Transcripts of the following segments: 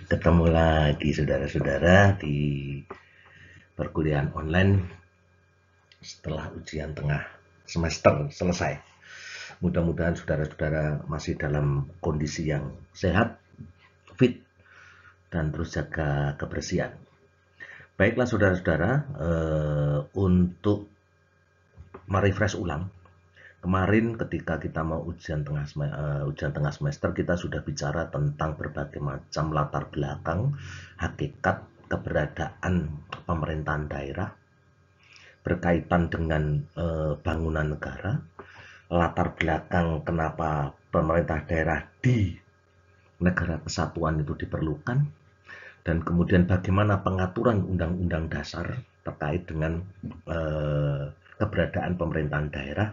Ketemu lagi saudara-saudara di perkuliahan online setelah ujian tengah semester selesai. Mudah-mudahan saudara-saudara masih dalam kondisi yang sehat, fit, dan terus jaga kebersihan. Baiklah saudara-saudara, untuk merefresh ulang, kemarin ketika kita mau ujian tengah semester, kita sudah bicara tentang berbagai macam latar belakang, hakikat, keberadaan pemerintahan daerah berkaitan dengan bangunan negara, latar belakang kenapa pemerintah daerah di negara kesatuan itu diperlukan, dan kemudian bagaimana pengaturan undang-undang dasar terkait dengan keberadaan pemerintahan daerah,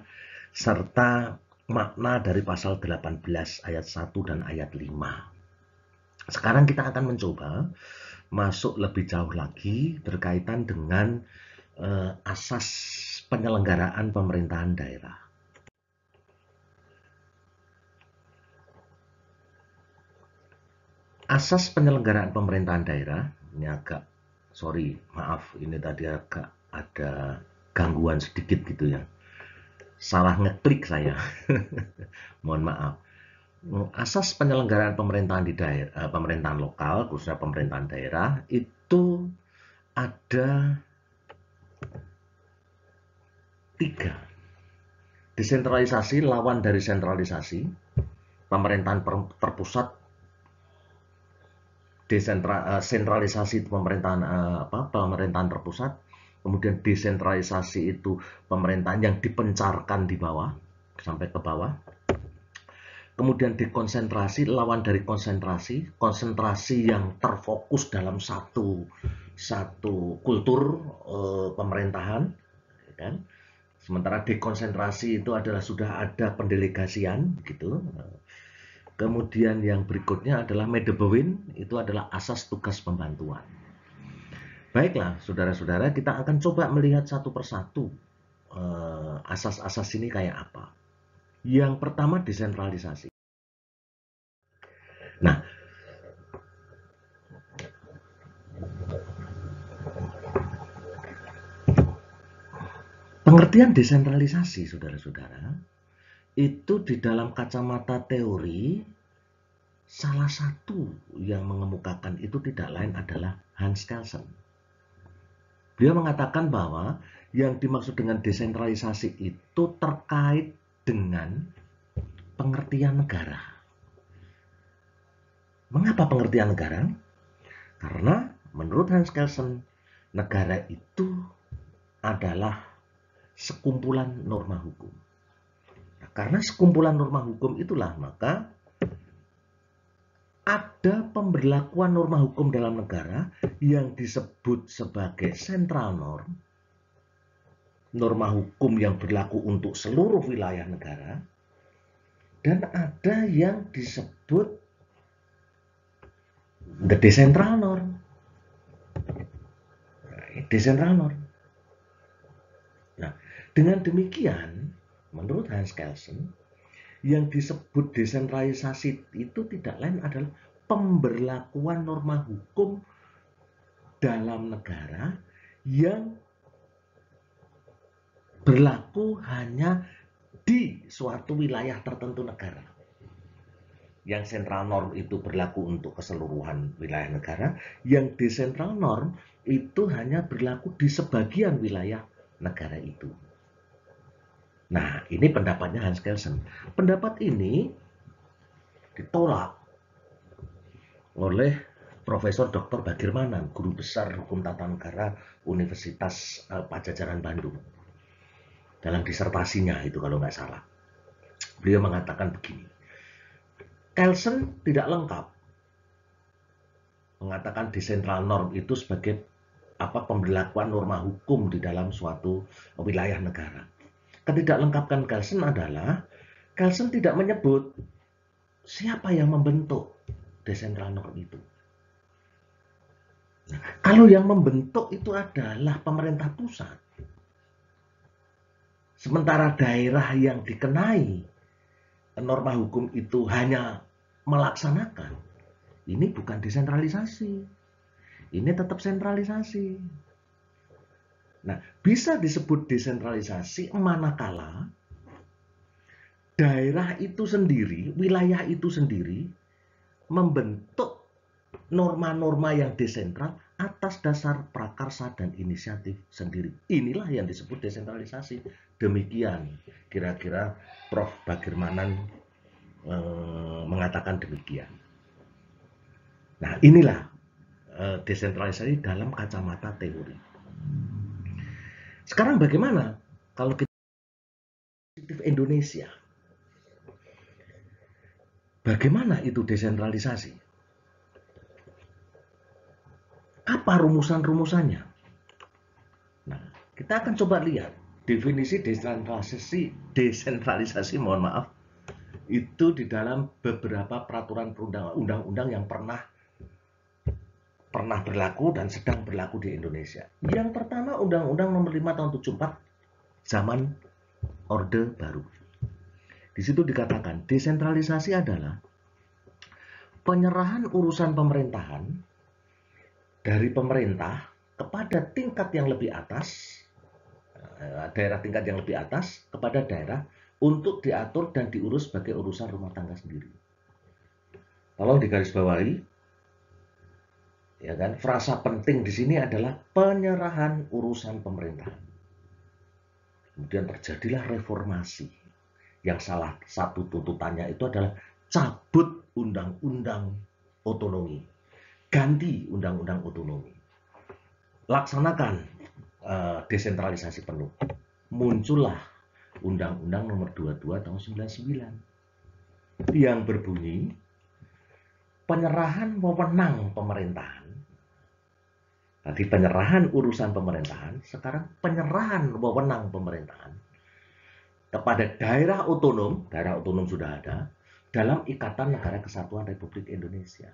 serta makna dari pasal 18 ayat 1 dan ayat 5. Sekarang kita akan mencoba masuk lebih jauh lagi berkaitan dengan asas penyelenggaraan pemerintahan daerah. Asas penyelenggaraan pemerintahan daerah, ini agak, maaf, ini tadi agak ada gangguan sedikit gitu ya. Salah ngeklik saya. Mohon maaf. Asas penyelenggaraan pemerintahan di daerah, pemerintahan lokal, khususnya pemerintahan daerah, itu ada 3. Desentralisasi lawan dari sentralisasi, pemerintahan terpusat, sentralisasi pemerintahan pemerintahan terpusat, kemudian desentralisasi itu pemerintahan yang dipencarkan di bawah sampai ke bawah, kemudian dekonsentrasi lawan dari konsentrasi, konsentrasi yang terfokus dalam satu kultur pemerintahan, kan? Sementara dekonsentrasi itu adalah sudah ada pendelegasian gitu. Kemudian yang berikutnya adalah Medebewin, itu adalah asas tugas pembantuan. Baiklah, saudara-saudara, kita akan coba melihat satu persatu asas-asas ini kayak apa. Yang pertama, desentralisasi. Nah, pengertian desentralisasi, saudara-saudara, itu di dalam kacamata teori, salah satu yang mengemukakan itu tidak lain adalah Hans Kelsen. Beliau mengatakan bahwa yang dimaksud dengan desentralisasi itu terkait dengan pengertian negara. Mengapa pengertian negara? Karena menurut Hans Kelsen, negara itu adalah sekumpulan norma hukum. Nah, karena sekumpulan norma hukum itulah maka ada pemberlakuan norma hukum dalam negara yang disebut sebagai central norm, norma hukum yang berlaku untuk seluruh wilayah negara, dan ada yang disebut the decentral norm. Decentral norm. Nah, dengan demikian, menurut Hans Kelsen, yang disebut desentralisasi itu tidak lain adalah pemberlakuan norma hukum dalam negara yang berlaku hanya di suatu wilayah tertentu negara. Yang central norm itu berlaku untuk keseluruhan wilayah negara, yang decentral norm itu hanya berlaku di sebagian wilayah negara itu. Nah, ini pendapatnya Hans Kelsen. Pendapat ini ditolak oleh Profesor Dr. Bagirmanan, guru besar hukum tata negara Universitas Pajajaran Bandung. Dalam disertasinya itu kalau nggak salah. Beliau mengatakan begini, Kelsen tidak lengkap mengatakan decentral norm itu sebagai pemberlakuan norma hukum di dalam suatu wilayah negara. Ketidaklengkapan Kelsen adalah Kelsen tidak menyebut siapa yang membentuk decentral norm itu. Nah, kalau yang membentuk itu adalah pemerintah pusat, sementara daerah yang dikenai norma hukum itu hanya melaksanakan, ini bukan desentralisasi. Ini tetap sentralisasi. Nah, bisa disebut desentralisasi manakala daerah itu sendiri, wilayah itu sendiri membentuk norma-norma yang desentral atas dasar prakarsa dan inisiatif sendiri. Inilah yang disebut desentralisasi. Demikian kira-kira Prof. Bagirmanan mengatakan demikian. Nah, inilah desentralisasi dalam kacamata teori. Sekarang bagaimana kalau kita Indonesia? Bagaimana itu desentralisasi? Apa rumusan-rumusannya? Nah, kita akan coba lihat definisi desentralisasi, mohon maaf, itu di dalam beberapa peraturan undang-undang yang pernah berlaku dan sedang berlaku di Indonesia. Yang pertama, Undang-Undang Nomor 5 Tahun 74, zaman Orde Baru. Di situ dikatakan desentralisasi adalah penyerahan urusan pemerintahan dari pemerintah kepada tingkat yang lebih atas, daerah tingkat yang lebih atas kepada daerah untuk diatur dan diurus sebagai urusan rumah tangga sendiri. Tolong digarisbawahi, ya kan? Frasa penting di sini adalah penyerahan urusan pemerintahan. Kemudian terjadilah reformasi. Yang salah satu tuntutannya itu adalah cabut undang-undang otonomi, ganti undang-undang otonomi, laksanakan desentralisasi penuh. Muncullah Undang-Undang Nomor 22 Tahun 99 yang berbunyi penyerahan wewenang pemerintahan. Tadi penyerahan urusan pemerintahan, sekarang penyerahan wewenang pemerintahan kepada daerah otonom sudah ada dalam Ikatan Negara Kesatuan Republik Indonesia.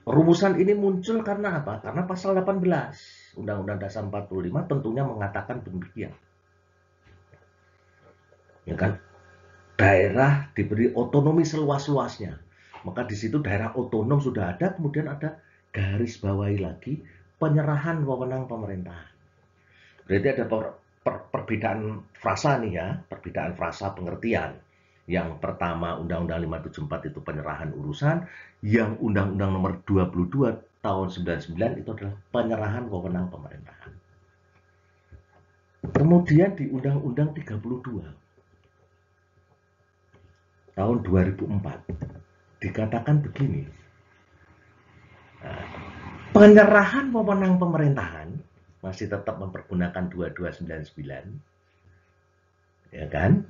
Rumusan ini muncul karena apa? Karena pasal 18 Undang-Undang Dasar 45 tentunya mengatakan demikian. Ya kan? Daerah diberi otonomi seluas-luasnya. Maka di situ daerah otonom sudah ada, kemudian ada garis bawahi lagi penyerahan wewenang pemerintahan. Berarti ada perbedaan frasa nih ya, perbedaan frasa pengertian. Yang pertama Undang-Undang 574 itu penyerahan urusan, yang Undang-Undang Nomor 22 Tahun 99 itu adalah penyerahan wewenang pemerintahan. Kemudian di Undang-Undang 32 Tahun 2004 dikatakan begini, penyerahan wewenang pemerintahan masih tetap mempergunakan 2299, ya kan,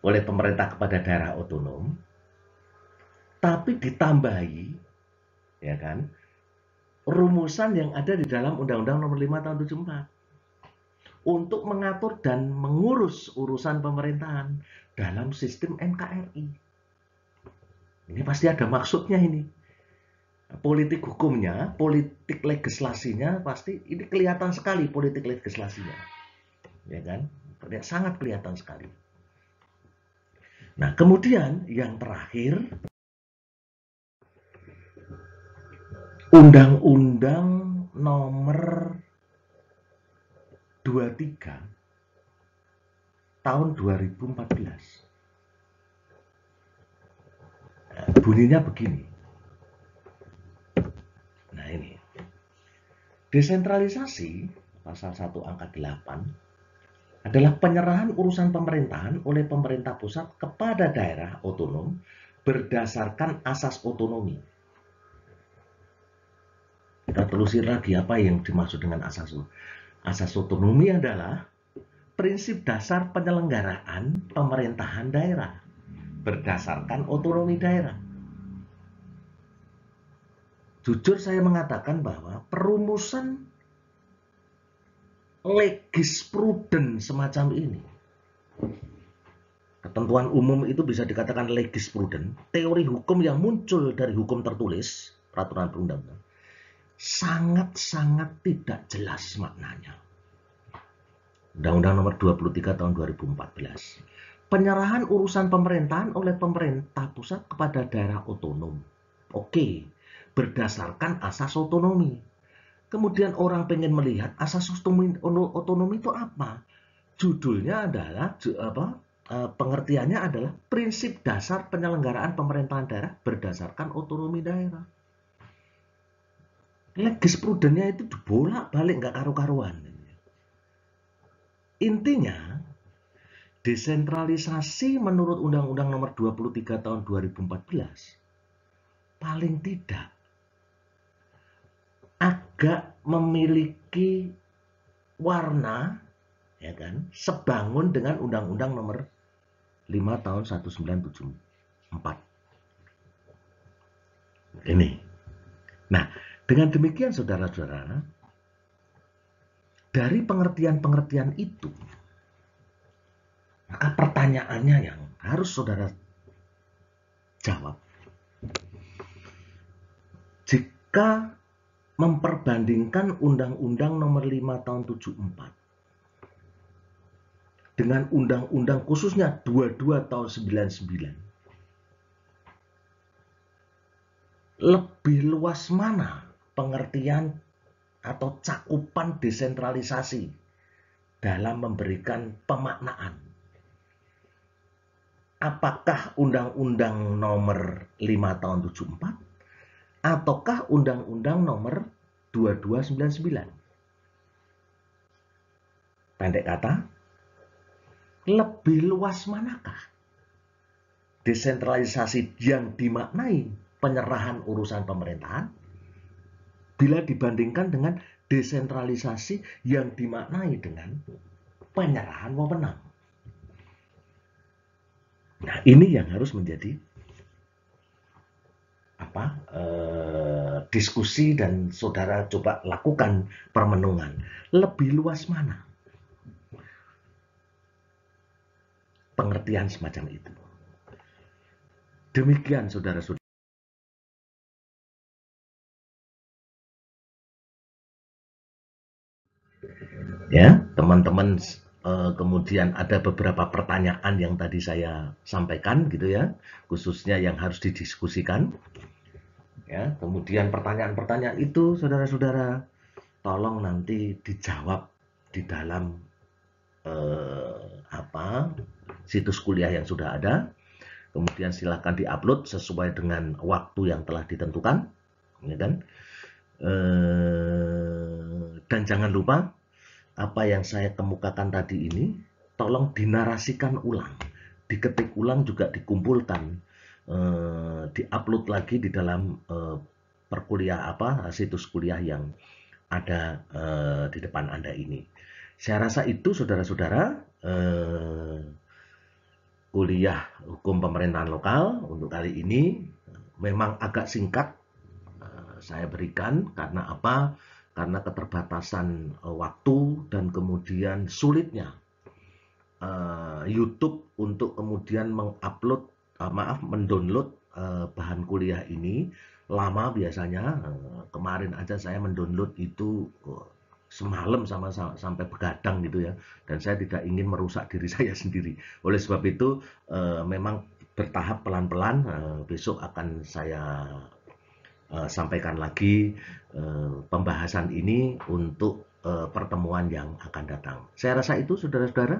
oleh pemerintah kepada daerah otonom, tapi ditambahi, ya kan, rumusan yang ada di dalam Undang-Undang Nomor 5 Tahun 74 untuk mengatur dan mengurus urusan pemerintahan dalam sistem NKRI. Ini pasti ada maksudnya ini. Politik hukumnya, politik legislasinya pasti ini kelihatan sekali politik legislasinya, ya kan? Sangat kelihatan sekali. Nah, kemudian yang terakhir Undang-Undang Nomor 23 Tahun 2014. Bunyinya begini. Nah ini, desentralisasi pasal 1 angka 8 adalah penyerahan urusan pemerintahan oleh pemerintah pusat kepada daerah otonom berdasarkan asas otonomi. Kita telusur lagi apa yang dimaksud dengan asas otonomi. Asas otonomi adalah prinsip dasar penyelenggaraan pemerintahan daerah berdasarkan otonomi daerah. Jujur saya mengatakan bahwa perumusan legispruden semacam ini, ketentuan umum itu bisa dikatakan legispruden, teori hukum yang muncul dari hukum tertulis, peraturan perundang-undangan, sangat-sangat tidak jelas maknanya. Undang-Undang Nomor 23 Tahun 2014 Penyerahan urusan pemerintahan oleh pemerintah pusat kepada daerah otonom. Oke, berdasarkan asas otonomi. Kemudian orang pengen melihat asas otonomi itu apa? Judulnya adalah pengertiannya adalah prinsip dasar penyelenggaraan pemerintahan daerah berdasarkan otonomi daerah. Jurisprudennya itu dibolak-balik nggak karu-karuan. Intinya, desentralisasi menurut Undang-Undang Nomor 23 Tahun 2014 paling tidak agak memiliki warna, ya kan, sebangun dengan Undang-Undang Nomor 5 Tahun 1974. Ini. Nah, dengan demikian saudara-saudara, dari pengertian-pengertian itu, maka pertanyaannya yang harus saudara jawab, jika memperbandingkan Undang-Undang Nomor 5 Tahun 74 dengan Undang-Undang khususnya 22 Tahun 99, lebih luas mana pengertian atau cakupan desentralisasi dalam memberikan pemaknaan? Apakah Undang-Undang Nomor 5 Tahun 74 ataukah Undang-Undang Nomor 2299? Pendek kata, lebih luas manakah desentralisasi yang dimaknai penyerahan urusan pemerintahan bila dibandingkan dengan desentralisasi yang dimaknai dengan penyerahan wewenang? Nah, ini yang harus menjadi diskusi dan saudara coba lakukan permenungan. Lebih luas mana pengertian semacam itu? Demikian saudara-saudara. Ya, teman-teman, kemudian ada beberapa pertanyaan yang tadi saya sampaikan gitu ya, khususnya yang harus didiskusikan. Ya, kemudian pertanyaan-pertanyaan itu saudara-saudara tolong nanti dijawab di dalam situs kuliah yang sudah ada. Kemudian silakan diupload sesuai dengan waktu yang telah ditentukan, ya kan? Dan jangan lupa apa yang saya kemukakan tadi ini tolong dinarasikan ulang, diketik ulang, juga dikumpulkan, diupload lagi di dalam situs kuliah yang ada di depan Anda ini. Saya rasa itu saudara-saudara, kuliah hukum pemerintahan lokal untuk kali ini memang agak singkat saya berikan. Karena apa? Karena keterbatasan waktu dan kemudian sulitnya YouTube untuk kemudian mendownload bahan kuliah ini. Lama biasanya, kemarin aja saya mendownload itu semalam sampai begadang gitu ya, dan saya tidak ingin merusak diri saya sendiri. Oleh sebab itu memang bertahap pelan-pelan, besok akan saya sampaikan lagi pembahasan ini untuk pertemuan yang akan datang. Saya rasa itu saudara-saudara,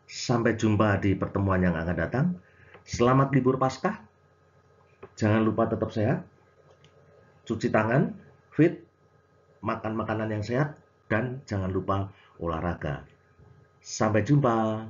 sampai jumpa di pertemuan yang akan datang. Selamat libur Paskah, jangan lupa tetap sehat, cuci tangan, fit, makan makanan yang sehat, dan jangan lupa olahraga. Sampai jumpa.